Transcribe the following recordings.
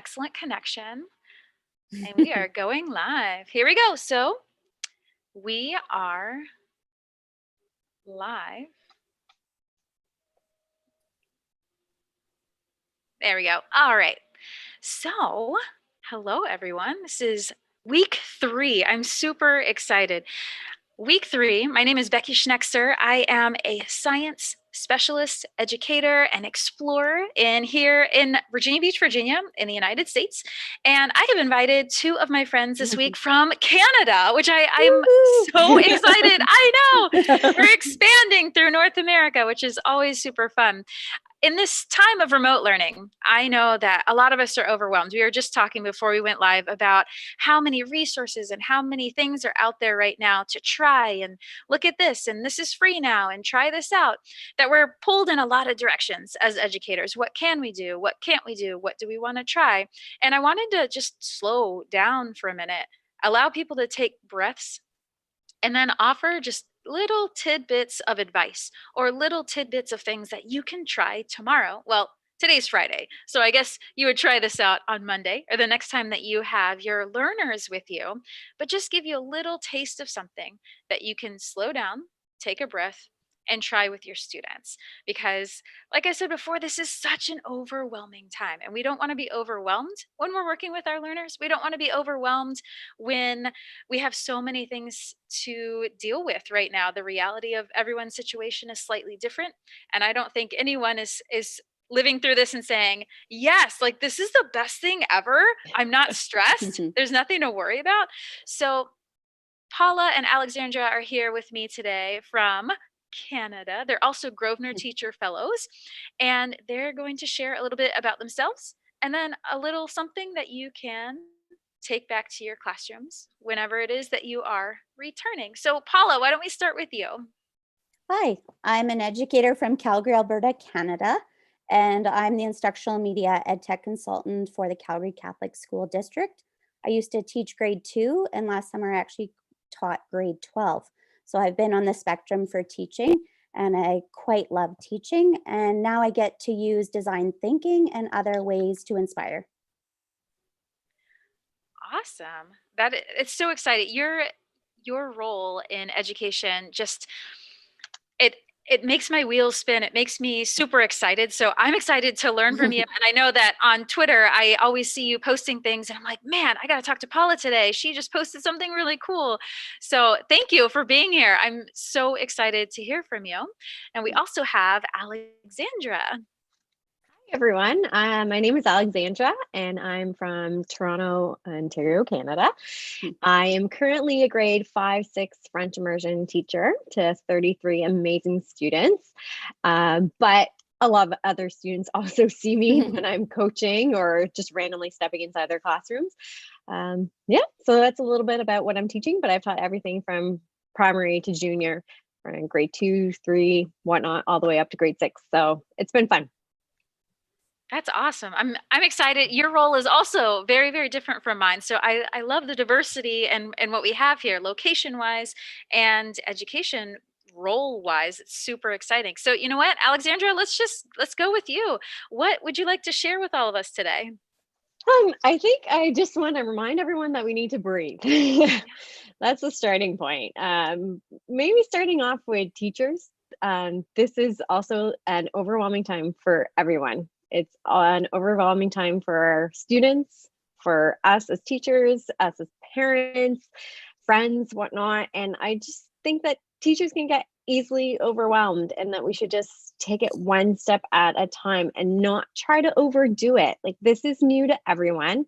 excellent connection. And we are going live. Here we go. So we are live. There we go. All right. So hello, everyone. This is week 3. I'm super excited. Week 3, my name is Becky Schnekser. I am a science specialist, educator, and explorer here in Virginia Beach, Virginia, in the United States. And I have invited 2 of my friends this week from Canada, which I'm so excited. I know. We're expanding through North America, which is always super fun. In this time of remote learning, I know that a lot of us are overwhelmed. We were just talking before we went live about how many resources and how many things are out there right now to try and look at this, and this is free now, and try this out, that we're pulled in a lot of directions as educators. What can we do? What can't we do? What do we want to try? And I wanted to just slow down for a minute, allow people to take breaths, and then offer just little tidbits of advice or little tidbits of things that you can try tomorrow. Well, today's Friday, so I guess you would try this out on Monday or the next time that you have your learners with you, but just give you a little taste of something that you can slow down, take a breath, and try with your students. Because, like I said before, this is such an overwhelming time, and we don't want to be overwhelmed when we're working with our learners. We don't want to be overwhelmed when we have so many things to deal with right now. The reality of everyone's situation is slightly different, and I don't think anyone is living through this and saying, yes, like this is the best thing ever. I'm not stressed. There's nothing to worry about. So Paula and Alexandra are here with me today from Canada. They're also Grosvenor Teacher Fellows, and they're going to share a little bit about themselves and then a little something that you can take back to your classrooms whenever it is that you are returning. So Paula, why don't we start with you? Hi, I'm an educator from Calgary, Alberta, Canada, and I'm the instructional media ed tech consultant for the Calgary Catholic School District. I used to teach grade 2, and last summer I actually taught grade 12. So I've been on the spectrum for teaching, and I quite love teaching. And now I get to use design thinking and other ways to inspire. Awesome. It's so exciting. Your role in education just it makes my wheels spin. It makes me super excited. So I'm excited to learn from you. And I know that on Twitter, I always see you posting things and I'm like, man, I got to talk to Paula today. She just posted something really cool. So thank you for being here. I'm so excited to hear from you. And we also have Alexandra. Hi, everyone. My name is Alexandra, and I'm from Toronto, Ontario, Canada. I am currently a grade 5-6 French immersion teacher to 33 amazing students. But a lot of other students also see me when I'm coaching or just randomly stepping inside their classrooms. Yeah, so that's a little bit about what I'm teaching, but I've taught everything from primary to junior, grade 2, 3, whatnot, all the way up to grade 6. So it's been fun. That's awesome. I'm excited. Your role is also very, very different from mine. So I love the diversity and what we have here, location wise and education role wise. It's super exciting. So you know what, Alexandra, let's go with you. What would you like to share with all of us today? I think I just want to remind everyone that we need to breathe. That's the starting point. Maybe starting off with teachers. This is also an overwhelming time for everyone. It's an overwhelming time for our students, for us as teachers, us as parents, friends, whatnot. And I just think that teachers can get easily overwhelmed and that we should just take it one step at a time and not try to overdo it. Like, this is new to everyone.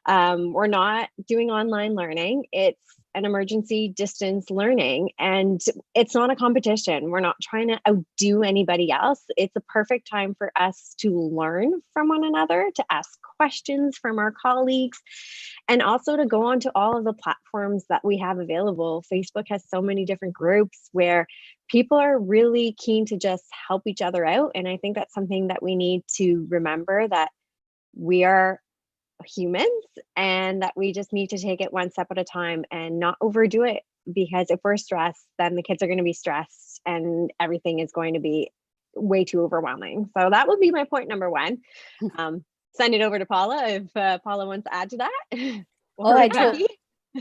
We're not doing online learning. It's an emergency distance learning, and it's not a competition. We're not trying to outdo anybody else. It's a perfect time for us to learn from one another, to ask questions from our colleagues, and also to go onto all of the platforms that we have available. Facebook has so many different groups where people are really keen to just help each other out. And I think that's something that we need to remember, that we are humans and that we just need to take it one step at a time and not overdo it, because if we're stressed, then the kids are going to be stressed and everything is going to be way too overwhelming. So that would be my point number one. send it over to Paula if Paula wants to add to that. Oh, Or Becky.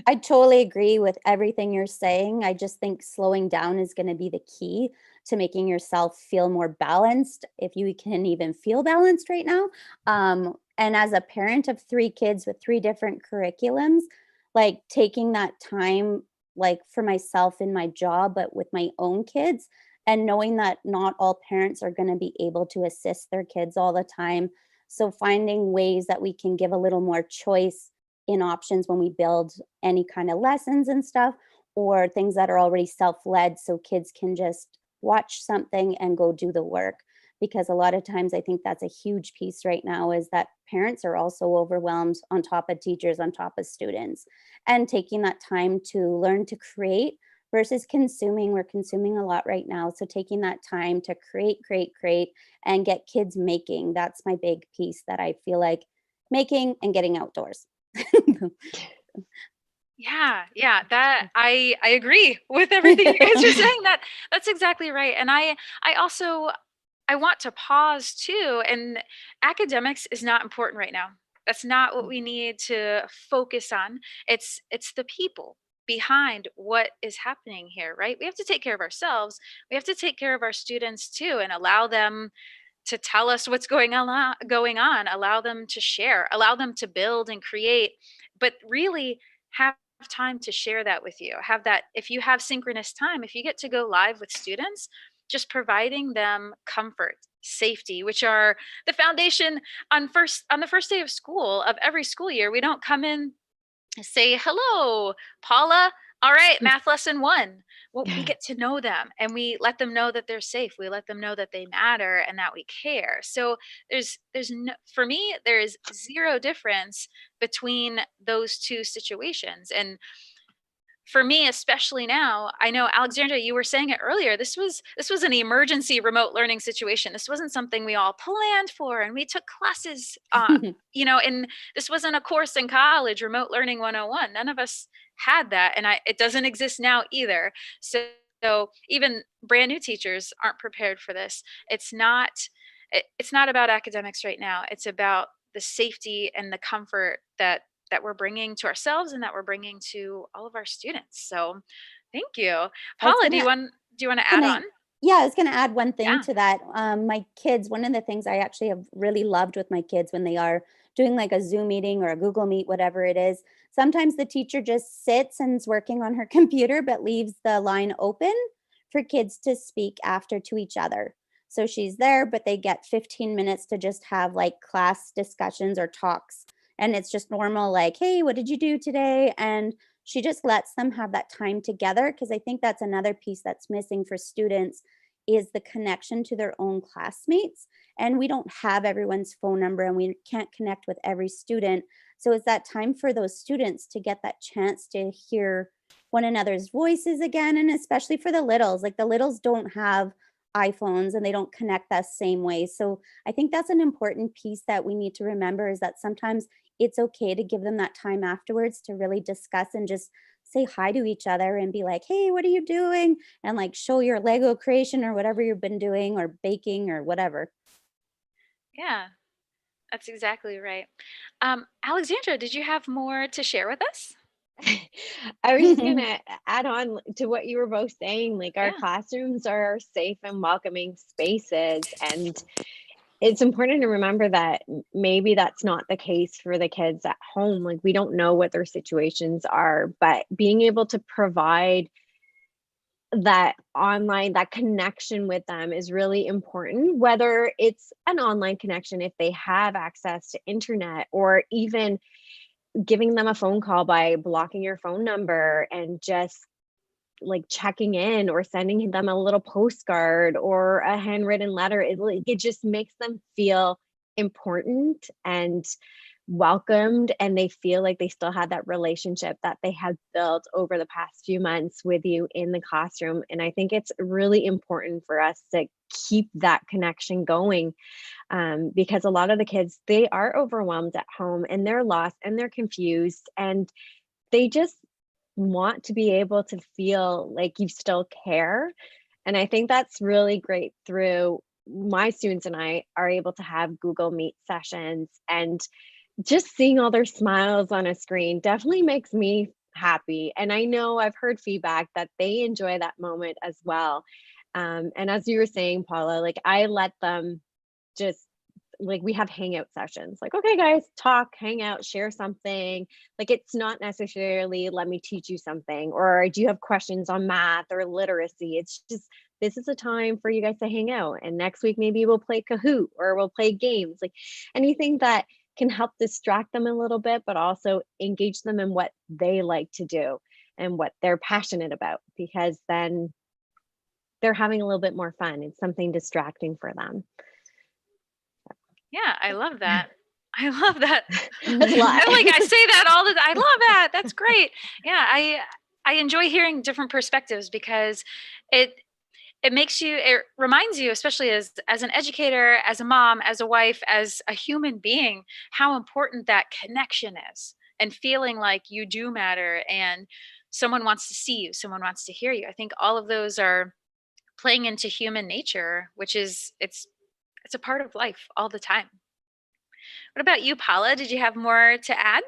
I totally agree with everything you're saying. I just think slowing down is going to be the key to making yourself feel more balanced, if you can even feel balanced right now. And as a parent of 3 kids with 3 different curriculums, like taking that time, like for myself in my job, but with my own kids, and knowing that not all parents are going to be able to assist their kids all the time. So finding ways that we can give a little more choice in options when we build any kind of lessons and stuff, or things that are already self-led so kids can just watch something and go do the work. Because a lot of times I think that's a huge piece right now, is that parents are also overwhelmed on top of teachers, on top of students, and taking that time to learn to create versus consuming. We're consuming a lot right now. So taking that time to create, and get kids making. That's my big piece that I feel like, making and getting outdoors. Yeah, that I agree with everything you guys are saying. That's exactly right. And I also I want to pause too. And academics is not important right now. That's not what we need to focus on. It's the people behind what is happening here, right? We have to take care of ourselves. We have to take care of our students too, and allow them to tell us what's going on, allow them to share, allow them to build and create, but really have time to share that with you. Have that, if you have synchronous time, if you get to go live with students, just providing them comfort, safety, which are the foundation on the first day of school of every school year. We don't come in, say, hello, Paula. All right, math lesson 1. Well, we get to know them and we let them know that they're safe. We let them know that they matter and that we care. So there's no, for me, there's zero difference between those two situations. And for me, especially now, I know, Alexandra, you were saying it earlier, this was an emergency remote learning situation. This wasn't something we all planned for, and we took classes, and this wasn't a course in college, remote learning 101. None of us had that, and it doesn't exist now either. So even brand new teachers aren't prepared for this. It's not about academics right now. It's about the safety and the comfort that we're bringing to ourselves and that we're bringing to all of our students. So thank you. I was Paula, gonna do you want to Can add on? yeah, I was going to add one thing Yeah. to that. My kids, one of the things I actually have really loved with my kids when they are doing like a Zoom meeting or a Google Meet, whatever it is, sometimes the teacher just sits and is working on her computer, but leaves the line open for kids to speak after to each other. So she's there, but they get 15 minutes to just have like class discussions or talks. And it's just normal, like, hey, what did you do today? And she just lets them have that time together, because I think that's another piece that's missing for students, is the connection to their own classmates. And we don't have everyone's phone number and we can't connect with every student. So it's that time for those students to get that chance to hear one another's voices again. And especially for the littles, like the littles don't have iPhones and they don't connect that same way. So I think that's an important piece that we need to remember, is that sometimes it's okay to give them that time afterwards to really discuss and just say hi to each other and be like, hey, what are you doing? And like show your Lego creation or whatever you've been doing, or baking or whatever. Yeah, that's exactly right. Alexandra, did you have more to share with us? I was just gonna add on to what you were both saying. Like, our Yeah. classrooms are safe and welcoming spaces, and it's important to remember that maybe that's not the case for the kids at home. Like, we don't know what their situations are, but being able to provide that online, that connection with them is really important, whether it's an online connection if they have access to internet, or even giving them a phone call by blocking your phone number and just like checking in, or sending them a little postcard or a handwritten letter. It just makes them feel important and welcomed, and they feel like they still have that relationship that they have built over the past few months with you in the classroom. And I think it's really important for us to keep that connection going, because a lot of the kids, they are overwhelmed at home and they're lost and they're confused, and they just want to be able to feel like you still care. And I think that's really great through my students and I are able to have Google Meet sessions, and just seeing all their smiles on a screen definitely makes me happy. And I know I've heard feedback that they enjoy that moment as well. And as you were saying, Paula, like I let them just, like, we have hangout sessions, like, okay guys, talk, hang out, share something. Like, it's not necessarily let me teach you something, or do you have questions on math or literacy. It's just, this is a time for you guys to hang out, and next week maybe we'll play Kahoot or we'll play games, like anything that can help distract them a little bit, but also engage them in what they like to do and what they're passionate about, because then they're having a little bit more fun. It's something distracting for them. Yeah, I love that. I love that. That's a lot. I say that all the time. I love that. That's great. Yeah, I enjoy hearing different perspectives because it it reminds you, especially as an educator, as a mom, as a wife, as a human being, how important that connection is, and feeling like you do matter and someone wants to see you, someone wants to hear you. I think all of those are playing into human nature, which is it's a part of life all the time. What about you, Paula? Did you have more to add?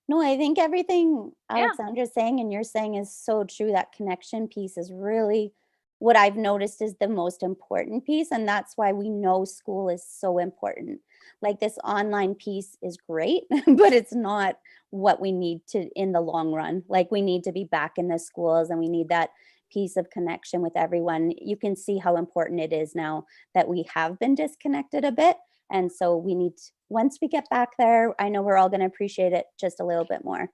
No, I think everything Yeah. Alexandra's saying and you're saying is so true. That connection piece is really what I've noticed is the most important piece. And that's why we know school is so important. Like this online piece is great, but it's not what we need to in the long run. Like we need to be back in the schools and we need that piece of connection with everyone. You can see how important it is now that we have been disconnected a bit. And so we need, once we get back there, I know we're all going to appreciate it just a little bit more.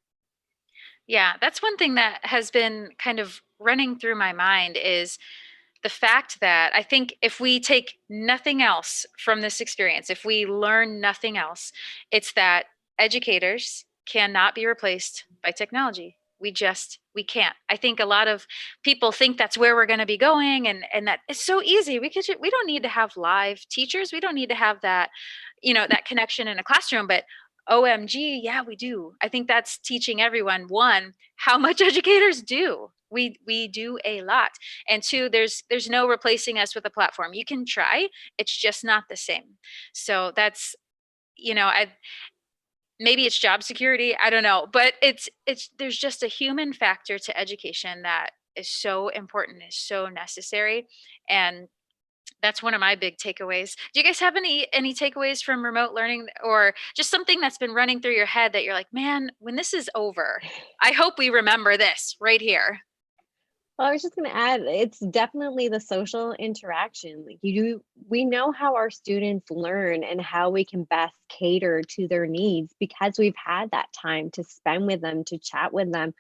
Yeah, that's one thing that has been kind of running through my mind is the fact that I think if we take nothing else from this experience, if we learn nothing else, it's that educators cannot be replaced by technology. We can't. I think a lot of people think that's where we're going to be going, and that it's so easy. We don't need to have live teachers. We don't need to have that, that connection in a classroom, but OMG, yeah, we do. I think that's teaching everyone, one, how much educators do. We do a lot. And two, there's no replacing us with a platform. You can try, it's just not the same. So that's, I maybe it's job security, I don't know, but it's there's just a human factor to education that is so important, is so necessary. And that's one of my big takeaways. Do you guys have any takeaways from remote learning, or just something that's been running through your head that you're like, man, when this is over, I hope we remember this right here? Well, I was just going to add, it's definitely the social interaction. Like we know how our students learn and how we can best cater to their needs because we've had that time to spend with them, to chat with them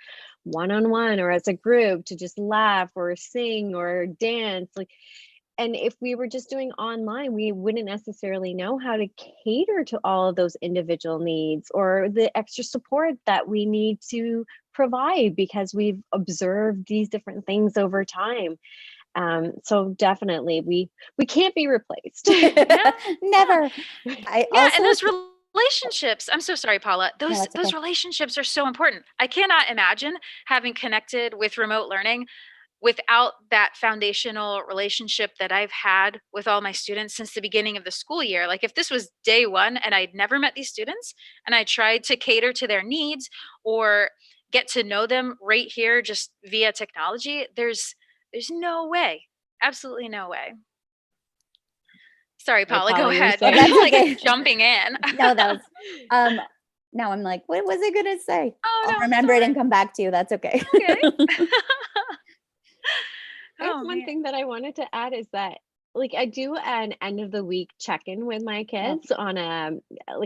one-on-one or as a group, to just laugh or sing or dance. And if we were just doing online, we wouldn't necessarily know how to cater to all of those individual needs or the extra support that we need to provide because we've observed these different things over time. So definitely we can't be replaced. Yeah. Never. I also And those relationships, I'm so sorry, Paula, No, those that's okay. relationships are so important. I cannot imagine having connected with remote learning without that foundational relationship that I've had with all my students since the beginning of the school year. Like if this was day one and I'd never met these students and I tried to cater to their needs or get to know them right here just via technology, there's no way. Absolutely no way. Sorry, Hey, Paula, go Paula, you were ahead. saying- That's Like okay. jumping in. No, that was now I'm like, what was I gonna say? Oh, I'll no, remember it sorry. and come back to you. That's okay. Okay. I guess Oh, one man. thing that I wanted to add is that like I do an end of the week check-in with my Yeah. kids on a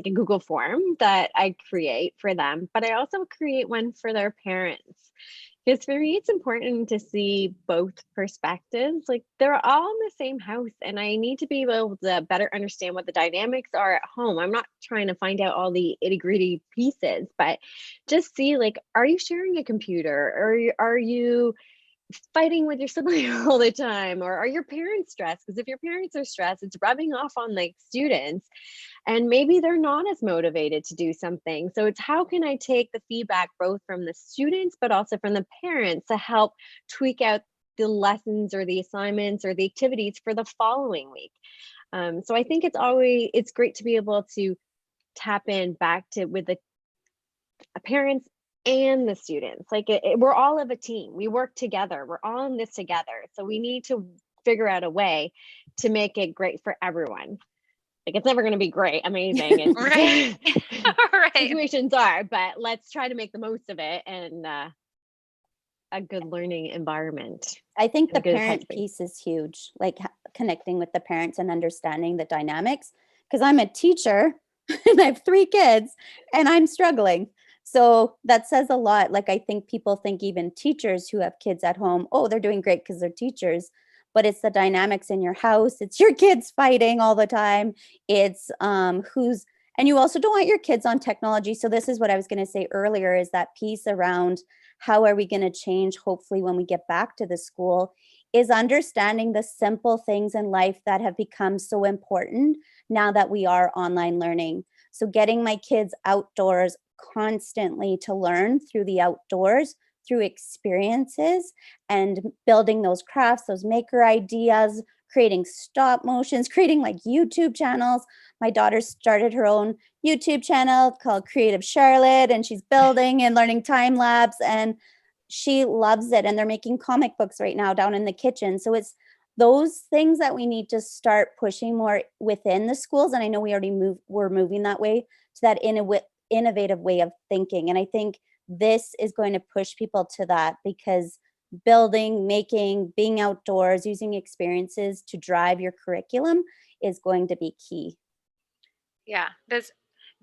Google form that I create for them, but I also create one for their parents. Because for me, it's important to see both perspectives. Like they're all in the same house, and I need to be able to better understand what the dynamics are at home. I'm not trying to find out all the itty-gritty pieces, but just see like, are you sharing a computer, or are you fighting with your sibling all the time, or are your parents stressed? Because if your parents are stressed, it's rubbing off on like students, and maybe they're not as motivated to do something. So it's how can I take the feedback both from the students but also from the parents to help tweak out the lessons or the assignments or the activities for the following week. So I think it's great to be able to tap in back to with the parents and the students. Like we're all of a team. We work together. We're all in this together. So we need to figure out a way to make it great for everyone. Like it's never going to be great, amazing. It's Right. Right. situations are, but let's try to make the most of it and a good learning environment. I think the a good parent headspace. piece is huge, like connecting with the parents and understanding the dynamics. Because I'm a teacher and I have 3 kids and I'm struggling. So that says a lot. Like I think people think even teachers who have kids at home, oh, they're doing great because they're teachers. But it's the dynamics in your house. It's your kids fighting all the time. It's and you also don't want your kids on technology. So this is what I was going to say earlier, is that piece around how are we going to change, hopefully, when we get back to the school, is understanding the simple things in life that have become so important now that we are online learning. So getting my kids outdoors constantly to learn through the outdoors, through experiences, and building those crafts, those maker ideas, creating stop motions, creating like YouTube channels. My daughter started her own YouTube channel called Creative Charlotte, and she's building and learning time lapse, and she loves it. And they're making comic books right now down in the kitchen. So it's those things that we need to start pushing more within the schools. And I know we're moving that way, to that innovative way of thinking. And I think this is going to push people to that, because building, making, being outdoors, using experiences to drive your curriculum is going to be key. Yeah, that's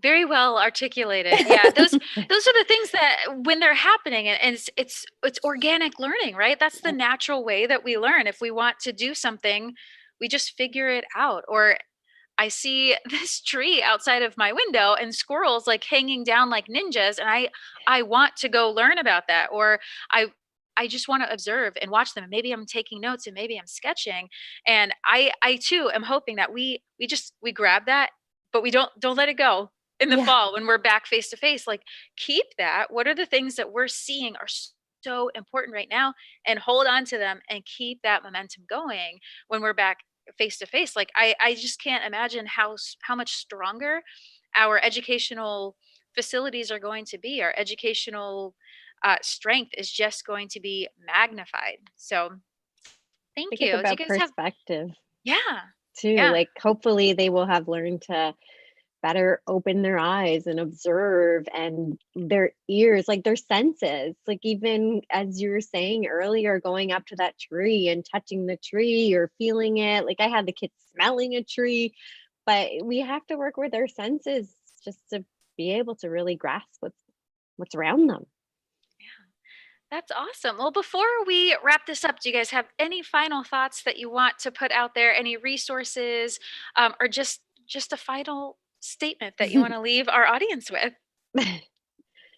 very well articulated. Yeah, those are the things that when they're happening, and it's organic learning, right? That's the natural way that we learn. If we want to do something, we just figure it out. Or I see this tree outside of my window and squirrels like hanging down like ninjas, and I want to go learn about that. Or I just want to observe and watch them. And maybe I'm taking notes and maybe I'm sketching. And I too am hoping that we grab that, but we don't let it go in the fall when we're back face to face. Like keep that. What are the things that we're seeing are so important right now, and hold on to them and keep that momentum going when we're back face to face. Like I just can't imagine how much stronger our educational facilities are going to be. Our educational strength is just going to be magnified. So I thank think it's you. Do you about guys have? perspective Yeah. too. Yeah. Like hopefully they will have learned to better open their eyes and observe, and their ears, like their senses, like even as you were saying earlier, going up to that tree and touching the tree or feeling it. Like I had the kids smelling a tree, but we have to work with our senses just to be able to really grasp what's around them. That's awesome. Well, before we wrap this up, do you guys have any final thoughts that you want to put out there? Any resources, or just a final statement that you want to leave our audience with?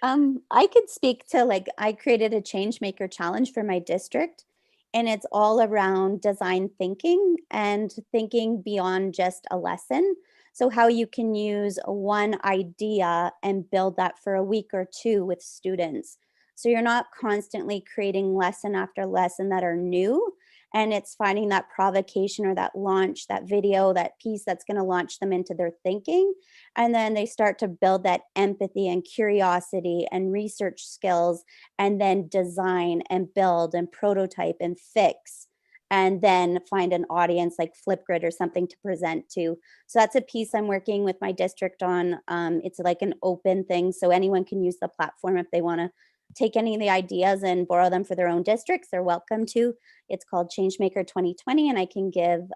I could speak to, like, I created a change maker challenge for my district, and it's all around design thinking and thinking beyond just a lesson. So how you can use one idea and build that for a week or 2 with students. So you're not constantly creating lesson after lesson that are new, and it's finding that provocation or that launch, that video, that piece that's going to launch them into their thinking. And then they start to build that empathy and curiosity and research skills, and then design and build and prototype and fix, and then find an audience like Flipgrid or something to present to. So that's a piece I'm working with my district on. It's like an open thing, so anyone can use the platform if they want to take any of the ideas and borrow them for their own districts. They're welcome to. It's called Changemaker 2020, and I can give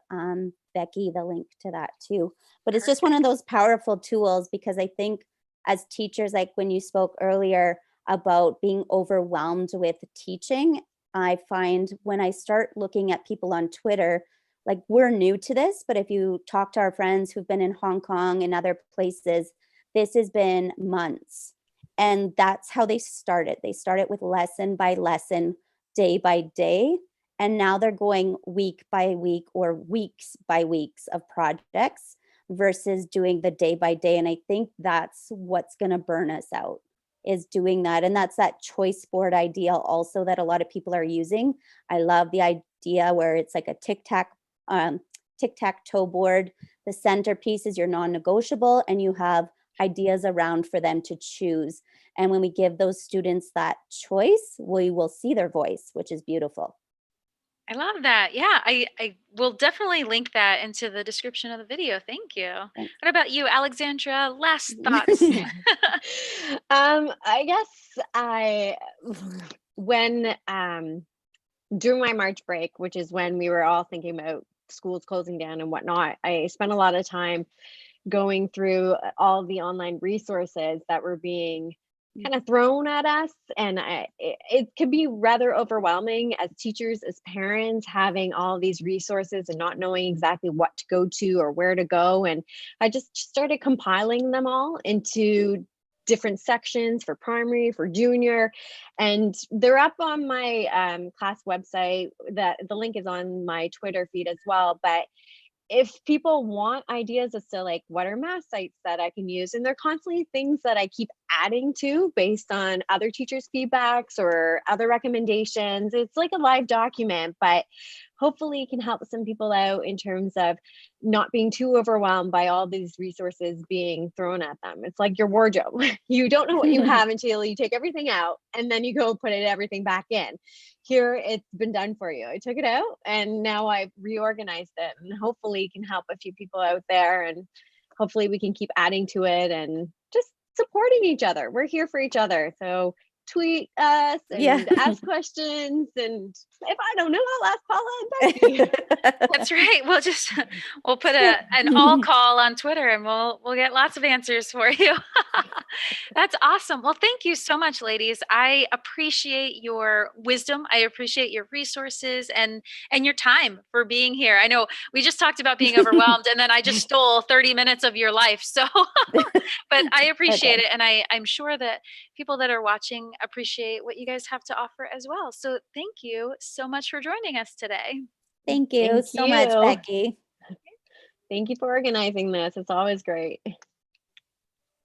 Becky the link to that too. But it's just one of those powerful tools, because I think as teachers, like when you spoke earlier about being overwhelmed with teaching, I find when I start looking at people on Twitter, like we're new to this, but if you talk to our friends who've been in Hong Kong and other places, this has been months. And that's how they started. They started with lesson by lesson, day by day. And now they're going week by week or weeks by weeks of projects versus doing the day by day. And I think that's what's going to burn us out, is doing that. And that's that choice board idea also that a lot of people are using. I love the idea where it's like a tic-tac-toe board. The centerpiece is your non-negotiable, and you have ideas around for them to choose. And when we give those students that choice, we will see their voice, which is beautiful. I love that. Yeah, I will definitely link that into the description of the video. Thank you. Thanks. What about you, Alexandra? Last thoughts. I guess when during my March break, which is when we were all thinking about schools closing down and whatnot, I spent a lot of time going through all the online resources that were being kind of thrown at us. And it could be rather overwhelming as teachers, as parents, having all these resources and not knowing exactly what to go to or where to go. And I just started compiling them all into different sections for primary, for junior, and they're up on my class website. That the link is on my Twitter feed as well. But if people want ideas as to like what are math sites that I can use, and they're constantly things that I keep adding to based on other teachers' feedbacks or other recommendations. It's like a live document, but hopefully it can help some people out in terms of not being too overwhelmed by all these resources being thrown at them. It's like your wardrobe. You don't know what you have until you take everything out and then you go put everything back in. Here, it's been done for you. I took it out and now I've reorganized it, and hopefully it can help a few people out there, and hopefully we can keep adding to it and just supporting each other. We're here for each other. So tweet us and ask questions. And if I don't know, I'll ask Paula and Becky. That's right. We'll put an all call on Twitter, and we'll get lots of answers for you. That's awesome. Well, thank you so much, ladies. I appreciate your wisdom. I appreciate your resources and your time for being here. I know we just talked about being overwhelmed, and then I just stole 30 minutes of your life. So, but I appreciate it, and I'm sure that people that are watching appreciate what you guys have to offer as well. So thank you so much for joining us today. Thank you so much, Becky. Thank you for organizing this. It's always great.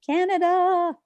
Canada.